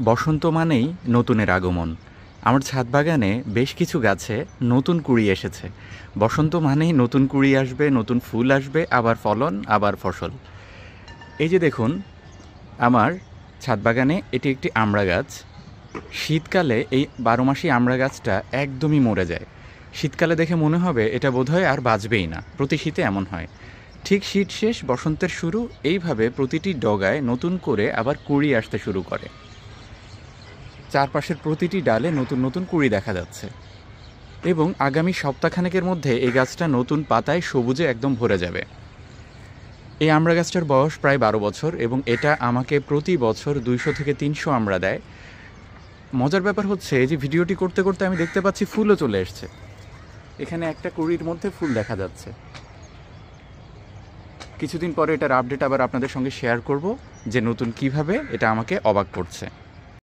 বসন্ত মানেই নতুনের আগমন। আমার ছাদ বাগানে বেশ কিছু গাছে নতুন কুঁড়ি এসেছে। বসন্ত মানেই নতুন কুঁড়ি আসবে, নতুন ফুল আসবে, আবার ফলন, আবার ফসল। এই যে দেখুন, আমার ছাদ বাগানে এটি একটি আমড়া গাছ। শীতকালে এই 12 মাসি আমড়া গাছটা একদমই মরে যায়। শীতকালে দেখে মনে হবে এটা বোধহয় আর বাঁচবেই না। প্রতি শীতে এমন হয়। ঠিক শীত শেষ, বসন্তের শুরু, এইভাবে প্রতিটি ডগায় নতুন করে আবার কুঁড়ি আসতে শুরু করে। চারপাশের প্রতিটি ডালে নতুন নতুন কুঁড়ি দেখা যাচ্ছে এবং আগামী সপ্তাহখানেকের মধ্যে এই গাছটা নতুন পাতায় সবুজে একদম ভরে যাবে। এই আমড়া গাছটার বয়স প্রায় 12 বছর এবং এটা আমাকে প্রতি বছর 200 থেকে 300 আমড়া দেয়। মজার ব্যাপার হচ্ছে যে ভিডিওটি করতে করতে আমি দেখতে পাচ্ছি ফুলও চলে এসছে। এখানে একটা কুঁড়ির মধ্যে ফুল দেখা যাচ্ছে। কিছুদিন পরে এটার আপডেট আবার আপনাদের সঙ্গে শেয়ার করব যে নতুন কিভাবে এটা আমাকে অবাক করছে।